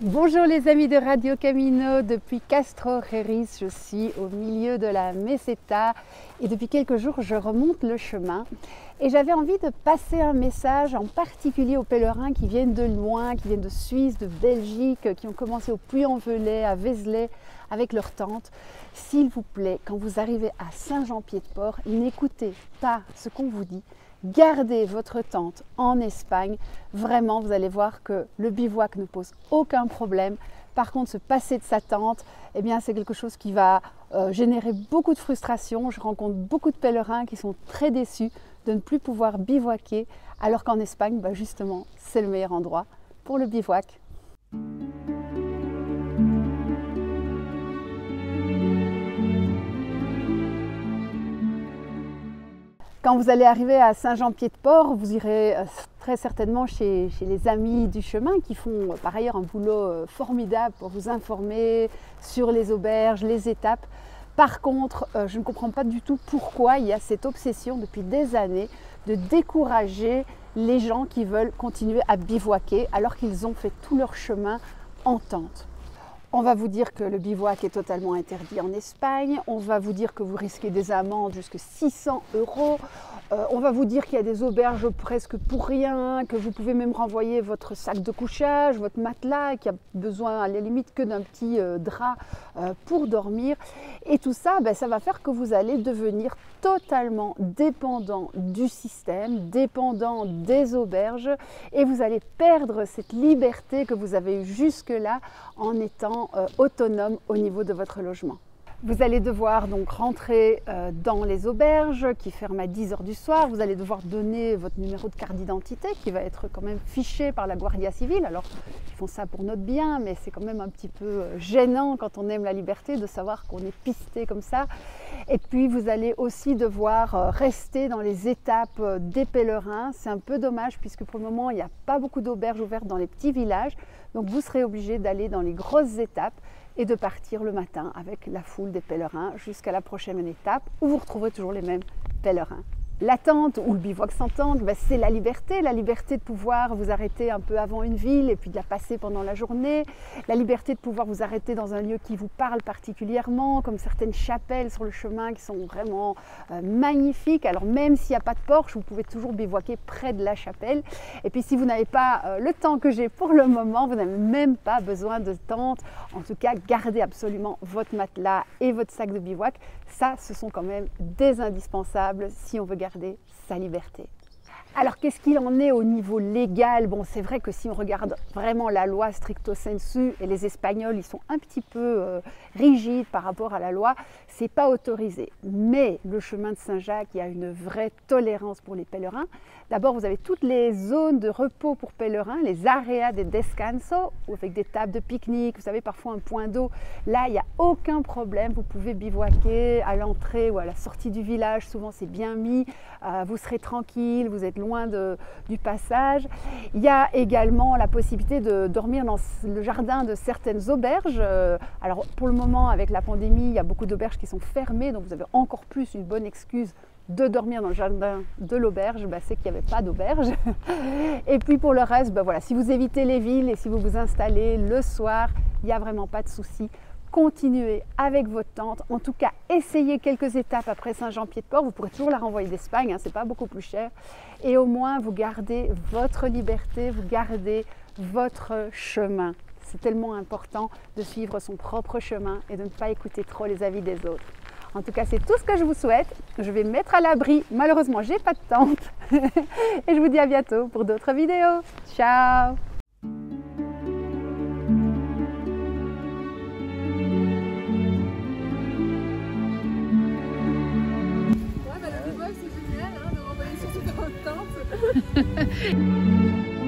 Bonjour les amis de Radio Camino, depuis Castro Reris, je suis au milieu de la Meseta et depuis quelques jours je remonte le chemin et j'avais envie de passer un message en particulier aux pèlerins qui viennent de loin, qui viennent de Suisse, de Belgique, qui ont commencé au Puy-en-Velay, à Vézelay avec leur tente. S'il vous plaît, quand vous arrivez à Saint-Jean-Pied-de-Port, n'écoutez pas ce qu'on vous dit. Gardez votre tente en Espagne. Vraiment, vous allez voir que le bivouac ne pose aucun problème. Par contre, se passer de sa tente, eh bien, c'est quelque chose qui va générer beaucoup de frustration. Je rencontre beaucoup de pèlerins qui sont très déçus de ne plus pouvoir bivouaquer, alors qu'en Espagne, justement, c'est le meilleur endroit pour le bivouac. Quand vous allez arriver à Saint-Jean-Pied-de-Port, vous irez très certainement chez les amis du chemin qui font par ailleurs un boulot formidable pour vous informer sur les auberges, les étapes. Par contre, je ne comprends pas du tout pourquoi il y a cette obsession depuis des années de décourager les gens qui veulent continuer à bivouaquer alors qu'ils ont fait tout leur chemin en tente. On va vous dire que le bivouac est totalement interdit en Espagne, on va vous dire que vous risquez des amendes jusqu'à 600 €, on va vous dire qu'il y a des auberges presque pour rien, que vous pouvez même renvoyer votre sac de couchage, votre matelas, qui a besoin à la limite que d'un petit drap pour dormir. Et tout ça, ça va faire que vous allez devenir totalement dépendant du système, dépendant des auberges, et vous allez perdre cette liberté que vous avez eue jusque-là en étant autonome au niveau de votre logement. Vous allez devoir donc rentrer dans les auberges qui ferment à 10 h du soir. Vous allez devoir donner votre numéro de carte d'identité qui va être quand même fiché par la Guardia Civile. Alors, ils font ça pour notre bien, mais c'est quand même un petit peu gênant quand on aime la liberté de savoir qu'on est pisté comme ça. Et puis, vous allez aussi devoir rester dans les étapes des pèlerins. C'est un peu dommage puisque pour le moment, il n'y a pas beaucoup d'auberges ouvertes dans les petits villages. Donc, vous serez obligé d'aller dans les grosses étapes et de partir le matin avec la foule des pèlerins jusqu'à la prochaine étape où vous retrouverez toujours les mêmes pèlerins. La tente ou le bivouac sans tente, c'est la liberté de pouvoir vous arrêter un peu avant une ville et puis de la passer pendant la journée, la liberté de pouvoir vous arrêter dans un lieu qui vous parle particulièrement, comme certaines chapelles sur le chemin qui sont vraiment magnifiques. Alors même s'il n'y a pas de porche, vous pouvez toujours bivouaquer près de la chapelle. Et puis si vous n'avez pas le temps que j'ai pour le moment, vous n'avez même pas besoin de tente. En tout cas, gardez absolument votre matelas et votre sac de bivouac. Ça, ce sont quand même des indispensables si on veut garder sa liberté. Alors, qu'est-ce qu'il en est au niveau légal? Bon, c'est vrai que si on regarde vraiment la loi stricto sensu, et les Espagnols, ils sont un petit peu rigides par rapport à la loi, c'est pas autorisé. Mais le chemin de Saint-Jacques, il y a une vraie tolérance pour les pèlerins. D'abord, vous avez toutes les zones de repos pour pèlerins, les areas de descanso, avec des tables de pique-nique, vous savez, parfois un point d'eau. Là, il n'y a aucun problème, vous pouvez bivouaquer à l'entrée ou à la sortie du village, souvent c'est bien mis, vous serez tranquille, vous êtes loin du passage. Il y a également la possibilité de dormir dans le jardin de certaines auberges. Alors pour le moment, avec la pandémie, il y a beaucoup d'auberges qui sont fermées, donc vous avez encore plus une bonne excuse de dormir dans le jardin de l'auberge, c'est qu'il n'y avait pas d'auberge. Et puis pour le reste, voilà, si vous évitez les villes et si vous vous installez le soir, il n'y a vraiment pas de souci. Continuez avec votre tente, en tout cas essayez quelques étapes après Saint-Jean-Pied-de-Port, vous pourrez toujours la renvoyer d'Espagne, c'est pas beaucoup plus cher, et au moins vous gardez votre liberté, vous gardez votre chemin. C'est tellement important de suivre son propre chemin et de ne pas écouter trop les avis des autres. En tout cas, c'est tout ce que je vous souhaite. Je vais me mettre à l'abri. Malheureusement, j'ai pas de tente. Et je vous dis à bientôt pour d'autres vidéos. Ciao! Le bivouac c'est génial, de renvoyer surtout dans votre tente.